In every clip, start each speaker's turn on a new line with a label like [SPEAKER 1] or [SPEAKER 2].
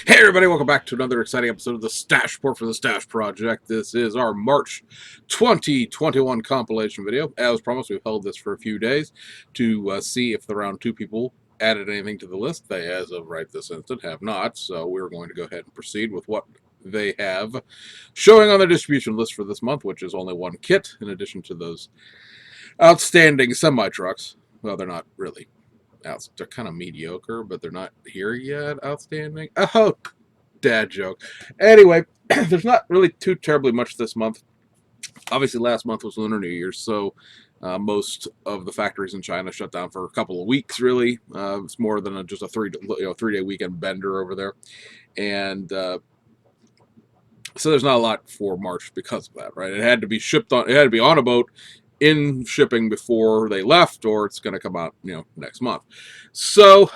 [SPEAKER 1] Hey everybody, welcome back to another exciting episode of the Stash Report for the Stash Project. This is our March 2021 compilation video. As promised, we've held this for a few days to see if the round two people added anything to the list. They, as of right this instant, have not, so we're going to go ahead and proceed with what they have showing on their distribution list for this month, which is only one kit, in addition to those outstanding semi-trucks. Well, they're not really they're kind of mediocre, but they're not here yet. Outstanding. Oh, dad joke. Anyway, there's not really too terribly much this month. Obviously, last month was Lunar New Year, so most of the factories in China shut down for a couple of weeks. Really, it's more than just a 3 day weekend bender over there, and so there's not a lot for March because of that. Right? It had to be shipped on. It had to be on a boat in shipping before they left, or it's going to come out next month. So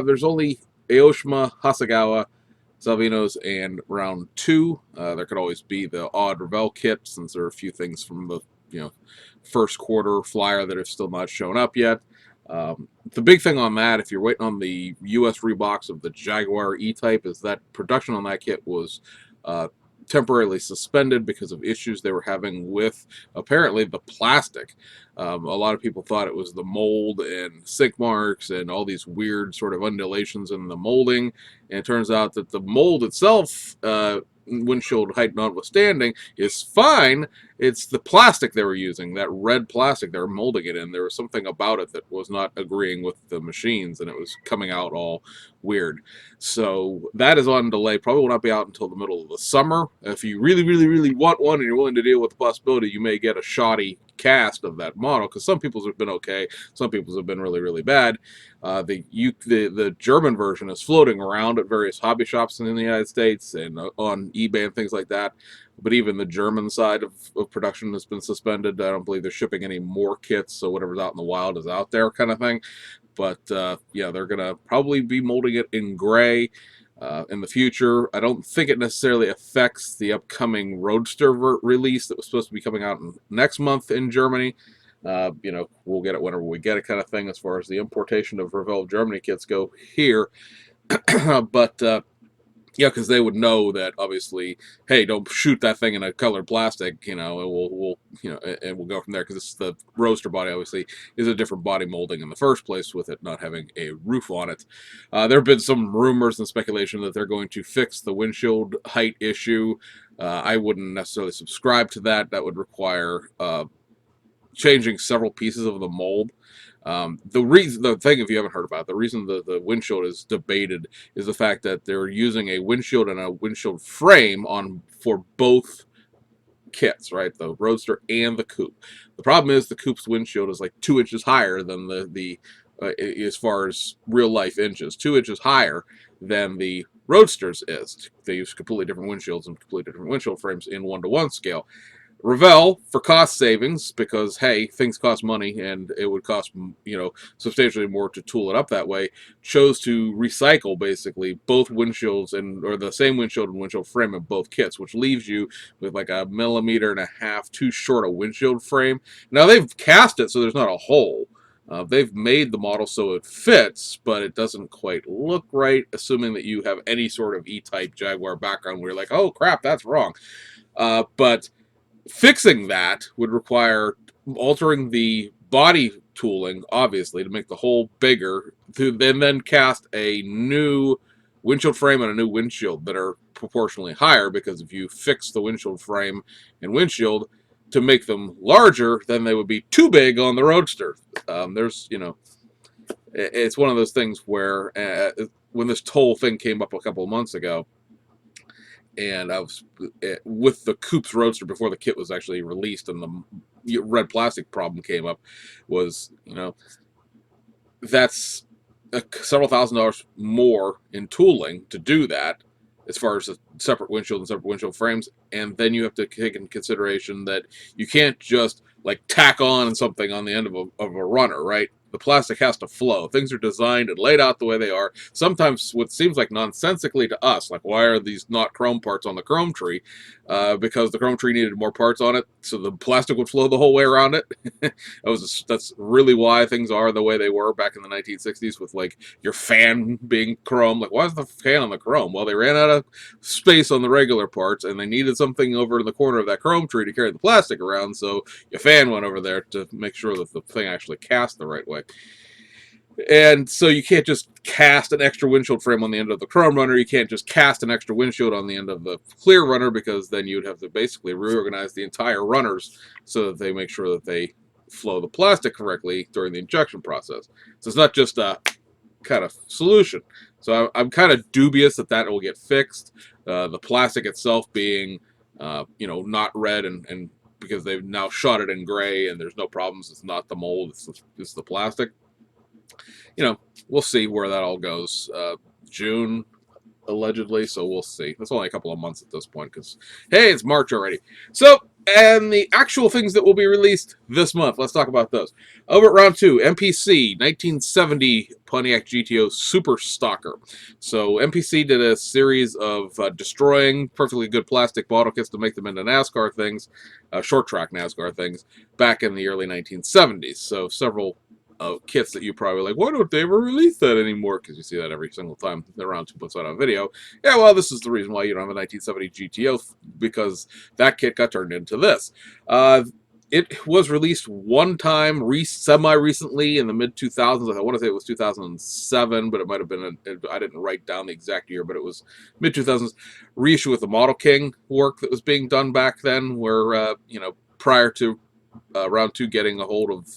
[SPEAKER 1] there's only Aoshima, Hasegawa, Salvinos, and round two. There could always be the odd Revell kit, since there are a few things from the first quarter flyer that have still not shown up yet. The big thing on that, if you're waiting on the U.S. rebox of the Jaguar E-Type, is that production on that kit was temporarily suspended because of issues they were having with apparently the plastic. A lot of people thought it was the mold and sink marks and all these weird sort of undulations in the molding, and it turns out that the mold itself, windshield height notwithstanding, is fine. It's the plastic they were using, that red plastic they were molding it in. There was something about it that was not agreeing with the machines, and it was coming out all weird. So that is on delay. Probably will not be out until the middle of the summer. If you really, really, really want one and you're willing to deal with the possibility, you may get a shoddy cast of that model, because some people's have been okay, some people's have been really, really bad. The German version is floating around at various hobby shops in the United States and on eBay and things like that. But even the German side of production has been suspended. I don't believe they're shipping any more kits, so whatever's out in the wild is out there, kind of thing. But yeah, they're gonna probably be molding it in gray in the future. I don't think it necessarily affects the upcoming Roadster release that was supposed to be coming out next month in Germany. We'll get it whenever we get it, kind of thing, as far as the importation of Revell Germany kits go here. But yeah, because they would know that, obviously, hey, don't shoot that thing in a colored plastic, and we'll go from there, because the Roadster body obviously is a different body molding in the first place, with it not having a roof on it. There have been some rumors and speculation that they're going to fix the windshield height issue. I wouldn't necessarily subscribe to that. That would require changing several pieces of the mold. The thing, if you haven't heard about it, the reason the windshield is debated is the fact that they're using a windshield and a windshield frame for both kits, right? The Roadster and the Coupe. The problem is the Coupe's windshield is like 2 inches higher than the as far as real life inches, 2 inches higher than the Roadster's is. They use completely different windshields and completely different windshield frames in 1-to-1 scale. Revell, for cost savings, because hey, things cost money and it would cost substantially more to tool it up that way, chose to recycle basically both windshields or the same windshield and windshield frame in both kits, which leaves you with like 1.5 mm too short a windshield frame. Now they've cast it so there's not a hole. They've made the model so it fits, but it doesn't quite look right, assuming that you have any sort of E-Type Jaguar background where you're like, oh crap, that's wrong. But fixing that would require altering the body tooling, obviously, to make the hole bigger, and then cast a new windshield frame and a new windshield that are proportionally higher, because if you fix the windshield frame and windshield to make them larger, then they would be too big on the Roadster. It's one of those things where when this whole thing came up a couple of months ago, and I was with the Coupe's Roadster before the kit was actually released, and the red plastic problem came up. Was that's several $1,000s more in tooling to do that, as far as a separate windshield and separate windshield frames, and then you have to take in consideration that you can't just like tack on something on the end of a runner, right? the plastic has to flow. Things are designed and laid out the way they are. Sometimes what seems like nonsensically to us, like why are these not chrome parts on the chrome tree? Because the chrome tree needed more parts on it, so the plastic would flow the whole way around it. That's really why things are the way they were back in the 1960s, with like your fan being chrome. Like, why is the fan on the chrome? Well, they ran out of space on the regular parts, and they needed something over in the corner of that chrome tree to carry the plastic around, so your fan went over there to make sure that the thing actually cast the right way. And so you can't just cast an extra windshield frame on the end of the chrome runner. You can't just cast an extra windshield on the end of the clear runner, because then you'd have to basically reorganize the entire runners so that they make sure that they flow the plastic correctly during the injection process. So it's not just a kind of solution. So I'm kind of dubious that that will get fixed. The plastic itself being, not red, and because they've now shot it in gray and there's no problems. It's not the mold. It's the plastic. We'll see where that all goes. June, allegedly, so we'll see. That's only a couple of months at this point, because, hey, it's March already. So, and the actual things that will be released this month, let's talk about those. Over at Round 2, MPC 1970 Pontiac GTO Super Stalker. So MPC did a series of destroying perfectly good plastic bottle kits to make them into NASCAR things, short track NASCAR things, back in the early 1970s. So several kits that you probably like, why don't they ever release that anymore? Because you see that every single time the Round 2 puts out a video. Yeah, well, this is the reason why you don't have a 1970 GTO, because that kit got turned into this. It was released one time, semi-recently, in the mid-2000s. I want to say it was 2007, but it might have been, I didn't write down the exact year, but it was mid-2000s. Reissue with the Model King work that was being done back then, where, prior to Round 2 getting a hold of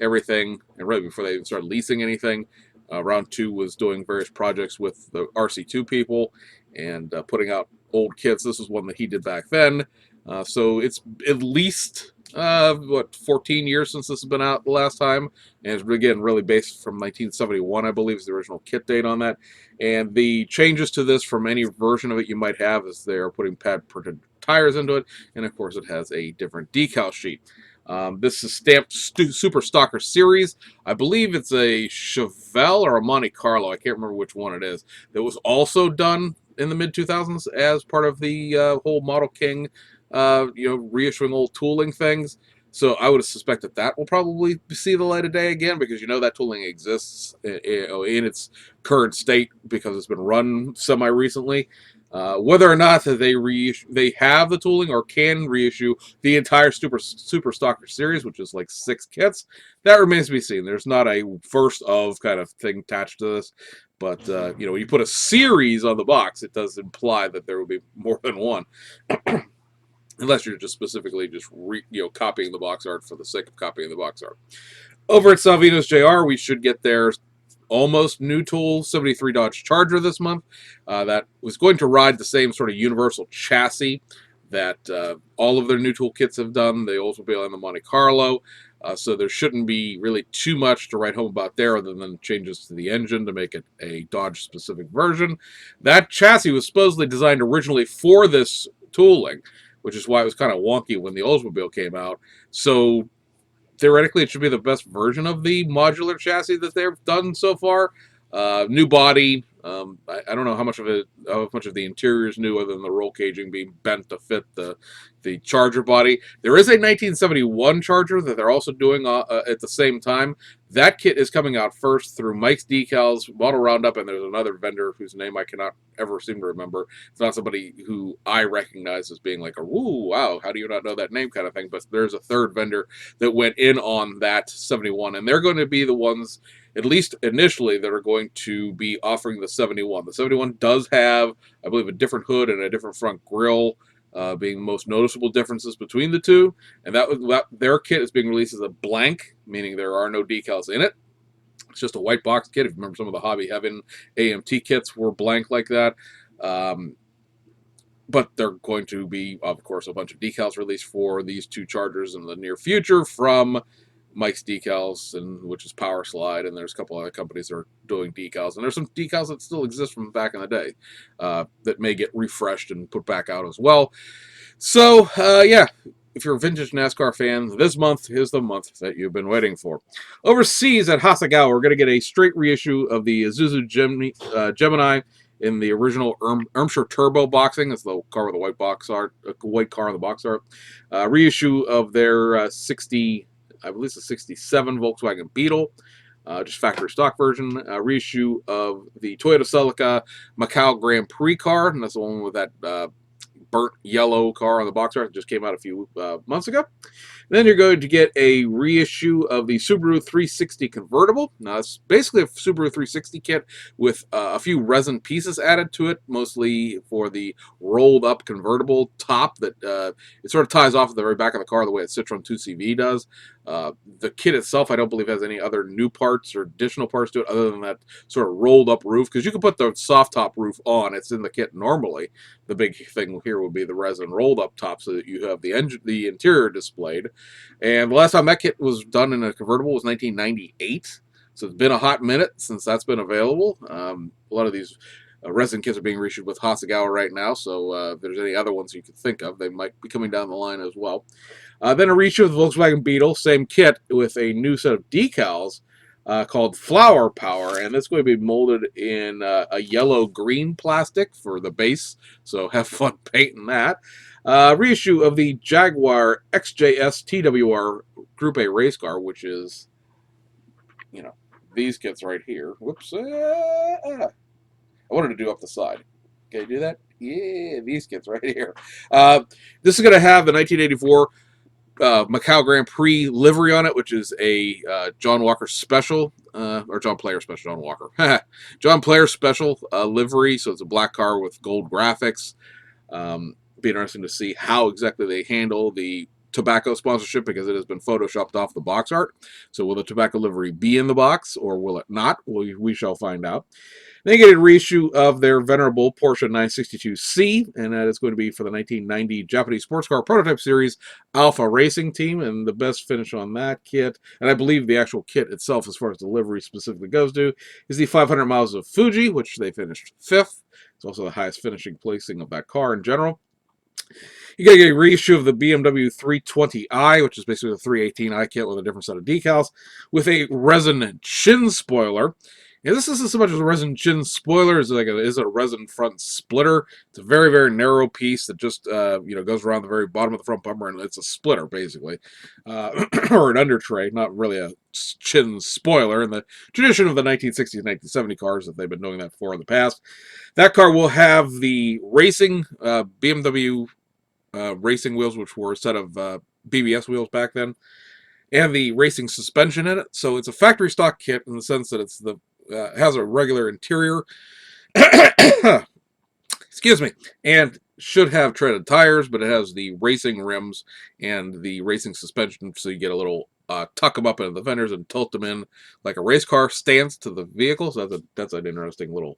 [SPEAKER 1] everything, and really before they even started leasing anything, Round 2 was doing various projects with the RC2 people and putting out old kits. This was one that he did back then. So it's at least 14 years since this has been out the last time, and it's again really based from 1971, I believe, is the original kit date on that. And the changes to this from any version of it you might have is they're putting pad printed tires into it, and of course it has a different decal sheet. This is stamped Super Stalker Series. I believe it's a Chevelle or a Monte Carlo. I can't remember which one it is. That was also done in the mid-2000s as part of the whole Model King, reissuing old tooling things. So I would suspect that that will probably see the light of day again, because that tooling exists in its current state because it's been run semi-recently. Whether or not that they have the tooling or can reissue the entire Super Stalker series, which is like 6 kits, that remains to be seen. There's not a first of kind of thing attached to this, but when you put a series on the box, it does imply that there will be more than one. Unless you're just specifically just copying the box art for the sake of copying the box art. Over at Salvino's JR, we should get their almost new tool 73 Dodge Charger this month. That was going to ride the same sort of universal chassis that all of their new tool kits have done. The Oldsmobile and the Monte Carlo. So there shouldn't be really too much to write home about there, other than changes to the engine to make it a Dodge-specific version. That chassis was supposedly designed originally for this tooling, which is why it was kind of wonky when the Oldsmobile came out. So theoretically, it should be the best version of the modular chassis that they've done so far. New body. I don't know how much of the interior is new, other than the roll caging being bent to fit the Charger body. There is a 1971 Charger that they're also doing at the same time. That kit is coming out first through Mike's Decals, Model Roundup, and there's another vendor whose name I cannot ever seem to remember. It's not somebody who I recognize as being like a, woo, wow, how do you not know that name kind of thing, but there's a third vendor that went in on that 71, and they're going to be the ones, at least initially, that are going to be offering the 71. The 71 does have, I believe, a different hood and a different front grille, being the most noticeable differences between the two. And their kit is being released as a blank, meaning there are no decals in it. It's just a white box kit. If you remember, some of the Hobby Heaven AMT kits were blank like that. But they're going to be, of course, a bunch of decals released for these two Chargers in the near future from Mike's Decals, which is Power Slide, and there's a couple other companies that are doing decals, and there's some decals that still exist from back in the day that may get refreshed and put back out as well. So, yeah, if you're a vintage NASCAR fan, this month is the month that you've been waiting for. Overseas at Hasegawa, we're going to get a straight reissue of the Isuzu Gemini in the original Irmscher Turbo boxing. It's the car with the white car on the box art. Reissue of their 60, I believe it's a 67 Volkswagen Beetle. Just factory stock version. Reissue of the Toyota Celica Macau Grand Prix car, and that's the one with that burnt yellow car on the box art that just came out a few months ago. And then you're going to get a reissue of the Subaru 360 convertible. Now, it's basically a Subaru 360 kit with a few resin pieces added to it, mostly for the rolled up convertible top that it sort of ties off at the very back of the car the way a Citroen 2CV does. The kit itself, I don't believe, has any other new parts or additional parts to it other than that sort of rolled up roof, because you can put the soft top roof on. It's in the kit normally. The big thing here would be the resin rolled up top so that you have the interior displayed. And the last time that kit was done in a convertible was 1998. So it's been a hot minute since that's been available. A lot of these resin kits are being reissued with Hasegawa right now, so if there's any other ones you could think of, they might be coming down the line as well. Then a reissue of the Volkswagen Beetle, same kit with a new set of decals called Flower Power, and it's going to be molded in a yellow-green plastic for the base, so have fun painting that. Reissue of the Jaguar XJS TWR Group A race car, which is, you know, these kits right here. Whoops. I wanted to do up the side. Can I do that? Yeah, these kits right here. This is going to have the 1984 Macau Grand Prix livery on it, which is a John Walker special, or John Player special, John Walker. John Player special livery, so it's a black car with gold graphics. Be interesting to see how exactly they handle the tobacco sponsorship, because it has been photoshopped off the box art. So will the tobacco livery be in the box, or will it not? We shall find out. They get a reissue of their venerable Porsche 962C, and that is going to be for the 1990 Japanese sports car prototype series Alpha Racing Team, and the best finish on that kit, and I believe the actual kit itself, as far as delivery specifically goes to, is the 500 miles of Fuji, which they finished 5th. It's also the highest finishing placing of that car in general. You gotta get a reissue of the BMW 320i, which is basically the 318i kit with a different set of decals, with a resin chin spoiler. And this isn't so much as a resin chin spoiler as is a resin front splitter. It's a very, very narrow piece that just goes around the very bottom of the front bumper, and it's a splitter basically, or an under tray, not really a chin spoiler in the tradition of the 1960s, 1970 cars that they've been doing that for in the past. That car will have the racing BMW racing wheels, which were a set of BBS wheels back then, and the racing suspension in it. So it's a factory stock kit in the sense that it's has a regular interior, excuse me, and should have treaded tires, but it has the racing rims and the racing suspension, so you get a little tuck them up into the fenders and tilt them in like a race car stance to the vehicle. So that's an interesting little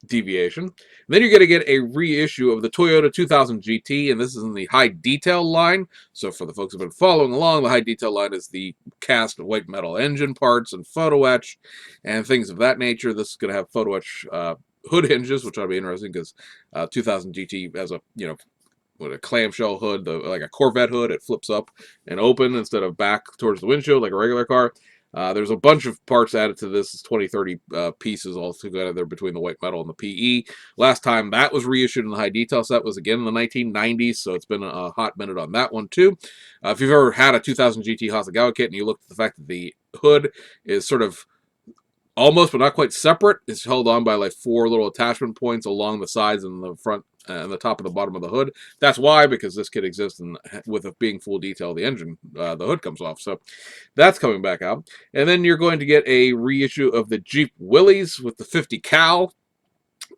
[SPEAKER 1] deviation. And then you're going to get a reissue of the Toyota 2000 GT, and this is in the high detail line. So for the folks who've been following along, the high detail line is the cast white metal engine parts and photo etch and things of that nature. This is going to have photo etch hood hinges, which ought to be interesting, because 2000 GT has a with a clamshell hood, like a Corvette hood. It flips up and open instead of back towards the windshield like a regular car. There's a bunch of parts added to this. It's 20, 30 pieces all together between the white metal and the PE. Last time that was reissued in the high detail set was again in the 1990s, so it's been a hot minute on that one too. If you've ever had a 2000 GT Hasegawa kit and you look at the fact that the hood is sort of almost but not quite separate, it's held on by like 4 little attachment points along the sides and the front and the top and the bottom of the hood. That's why, because this kit exists, and with it being full detail, the engine, the hood comes off. So that's coming back out. And then you're going to get a reissue of the Jeep Willys with the 50 cal.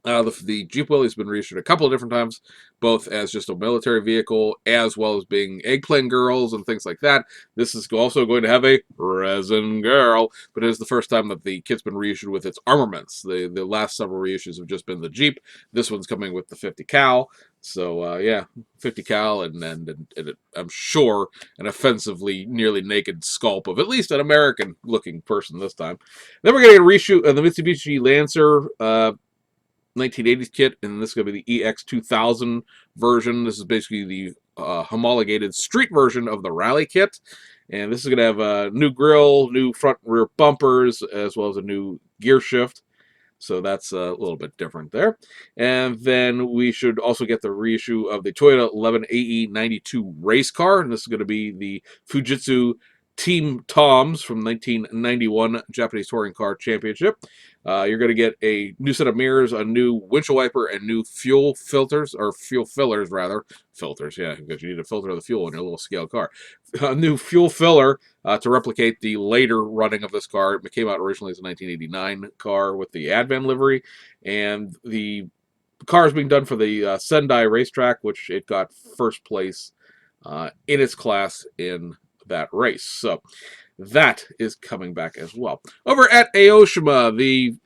[SPEAKER 1] The Jeep Willys has been reissued a couple of different times, both as just a military vehicle as well as being eggplant girls and things like that. This is also going to have a resin girl, but it is the first time that the kit's been reissued with its armaments. The last several reissues have just been the Jeep. This one's coming with the 50 cal. So yeah, 50 cal and I'm sure an offensively nearly naked sculpt of at least an American looking person this time. Then we're getting a reshoot of the Mitsubishi Lancer 1980s kit, and this is going to be the EX2000 version. This is basically the homologated street version of the Rally kit. And this is going to have a new grille, new front and rear bumpers, as well as a new gear shift. So that's a little bit different there. And then we should also get the reissue of the Toyota 11AE92 race car. And this is going to be the Fujitsu Team Toms from 1991 Japanese Touring Car Championship. You're going to get a new set of mirrors, a new windshield wiper, and new fuel filters, or fuel fillers, rather. Filters, yeah, because you need to filter the fuel in your little scale car. A new fuel filler to replicate the later running of this car. It came out originally as a 1989 car with the Advan livery, and the car is being done for the Sendai racetrack, which it got first place in its class in that race. So that is coming back as well. Over at Aoshima, the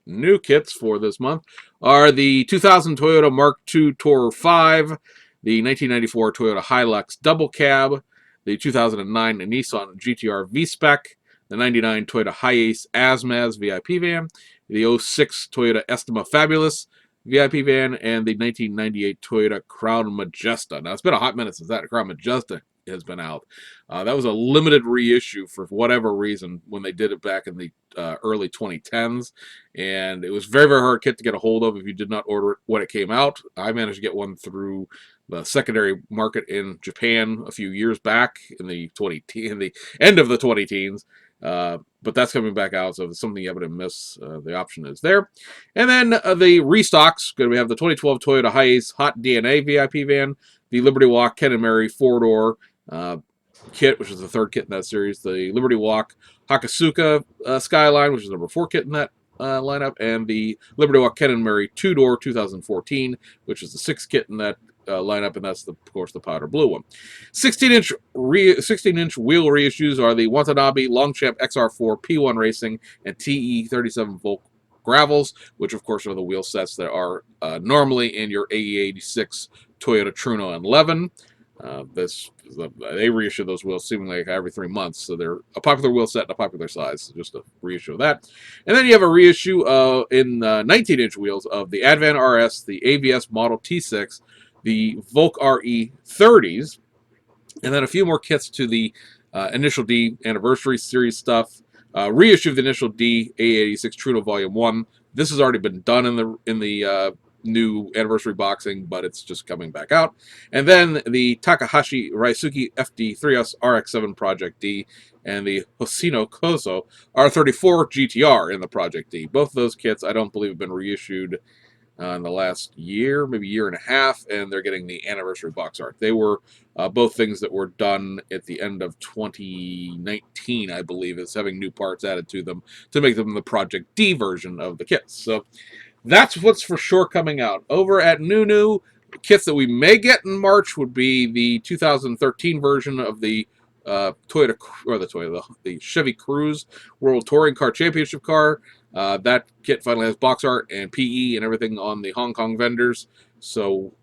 [SPEAKER 1] new kits for this month are the 2000 Toyota Mark II Tourer 5, the 1994 Toyota Hilux Double Cab, the 2009 Nissan GTR V-Spec, the 99 Toyota Hiace Asmaz VIP van, the 06 Toyota Estima Fabulous VIP van, and the 1998 Toyota Crown Majesta. Now, it's been a hot minute since that Crown Majesta has been out. That was a limited reissue for whatever reason when they did it back in the early 2010s, and it was very, very hard kit to get a hold of if you did not order it when it came out. I managed to get one through the secondary market in Japan a few years back in the end of the 20 teens. But that's coming back out, so if it's something you happen to miss, the option is there. And then the restocks, we have the 2012 Toyota Hiace Hot DNA VIP van, the Liberty Walk Ken and Mary 4-door kit, which is the third kit in that series, the Liberty Walk Hakasuka Skyline, which is number 4 kit in that lineup, and the Liberty Walk Ken and Mary 2-door 2014, which is the 6th kit in that lineup, and that's, of course, the powder blue one. 16-inch wheel reissues are the Watanabe Longchamp XR4 P1 Racing and TE37 Volk Gravels, which, of course, are the wheel sets that are normally in your AE86 Toyota Truno and Levin. They reissue those wheels seemingly like every 3 months, so they're a popular wheel set and a popular size, so just a reissue of that. And then you have a reissue in 19-inch wheels of the Advan RS, the AVS Model T6, the Volk RE 30s, and then a few more kits to the Initial D Anniversary Series stuff. Reissue of the Initial D A86 Truno Volume 1. This has already been done in the new anniversary boxing, but it's just coming back out. And then the Takahashi Raisuki FD3S RX7 Project D and the Hoshino Kozo R34 GTR in the Project D. Both of those kits, I don't believe, have been reissued in the last year, maybe year and a half, and they're getting the anniversary box art. They were both things that were done at the end of 2019, I believe, is having new parts added to them to make them the Project D version of the kits. So that's what's for sure coming out. Over at Nunu, kits that we may get in March would be the 2013 version of the the Chevy Cruze World Touring Car Championship car. That kit finally has box art and PE and everything on the Hong Kong vendors. So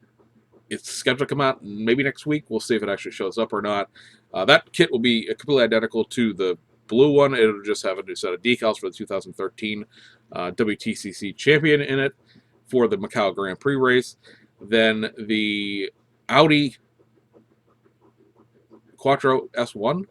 [SPEAKER 1] it's scheduled to come out maybe next week. We'll see if it actually shows up or not. That kit will be completely identical to the blue one. It'll just have a new set of decals for the 2013 WTCC champion in it for the Macau Grand Prix race. Then the Audi Quattro S1,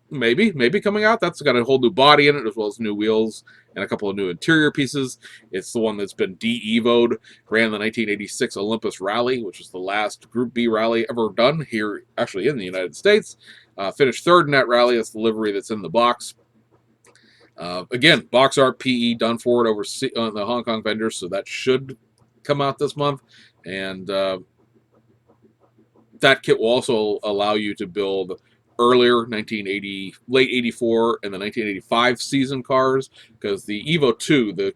[SPEAKER 1] maybe coming out. That's got a whole new body in it, as well as new wheels and a couple of new interior pieces. It's the one that's been de-evoed, ran the 1986 Olympus Rally, which is the last Group B rally ever done here, actually in the United States. Finished third in that rally. That's the livery that's in the box. Again, box art PE done for it over on the Hong Kong vendors, so that should come out this month. And that kit will also allow you to build earlier 1980, late 84 and the 1985 season cars, because the Evo 2, the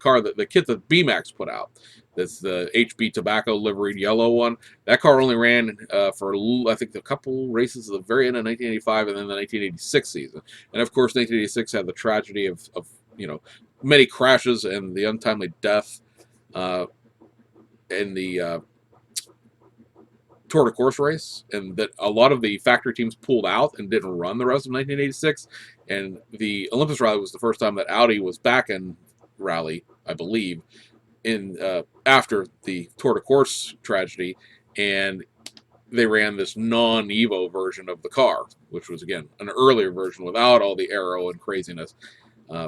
[SPEAKER 1] kit that BMAX put out, that's the HB Tobacco liveried yellow one, that car only ran for, I think, a couple races at the very end of 1985 and then the 1986 season. And of course, 1986 had the tragedy of many crashes and the untimely death in the Tour de Course race, and that a lot of the factory teams pulled out and didn't run the rest of 1986. And the Olympus Rally was the first time that Audi was back in rally, I believe, in after the Tour de Course tragedy. And they ran this non-Evo version of the car, which was, again, an earlier version without all the aero and craziness.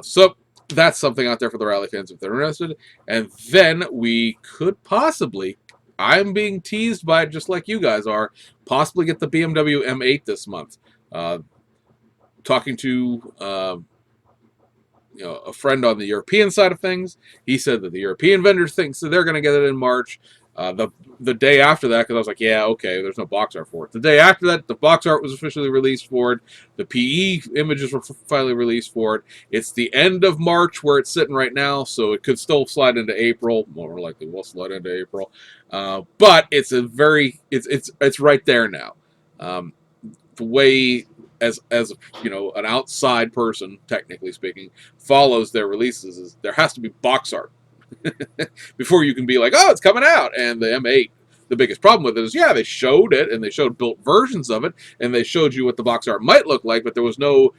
[SPEAKER 1] So that's something out there for the rally fans if they're interested. And then we could possibly, I'm being teased by it just like you guys are, possibly get the BMW M8 this month. Talking to a friend on the European side of things, he said that the European vendors think so they're going to get it in March. The day after that, because I was like, yeah, okay, there's no box art for it. The day after that, the box art was officially released for it. The PE images were finally released for it. It's the end of March where it's sitting right now, so it could still slide into April. More likely, will slide into April. But it's it's right there now. The way as an outside person, technically speaking, follows their releases is there has to be box art before you can be like, oh, it's coming out. And the M8, the biggest problem with it is, yeah, they showed it and they showed built versions of it and they showed you what the box art might look like, but there was no,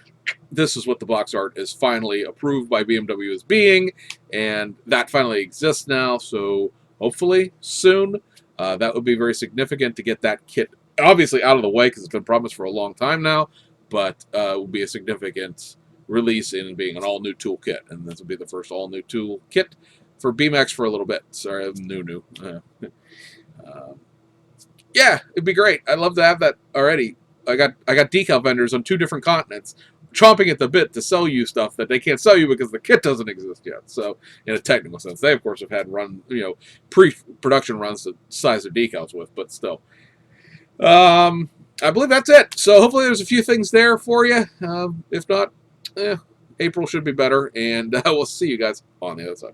[SPEAKER 1] this is what the box art is finally approved by BMW as being, and that finally exists now. So hopefully soon, that would be very significant to get that kit obviously out of the way because it's been promised for a long time now, but it will be a significant release in being an all-new toolkit, and this will be the first all-new toolkit for BMX for a little bit. Sorry, new. Yeah, it'd be great. I'd love to have that already. I got decal vendors on 2 different continents chomping at the bit to sell you stuff that they can't sell you because the kit doesn't exist yet. So, in a technical sense, they of course have had pre-production runs to size their decals with, but still. I believe that's it. So hopefully there's a few things there for you. If not, April should be better, and we'll see you guys on the other side.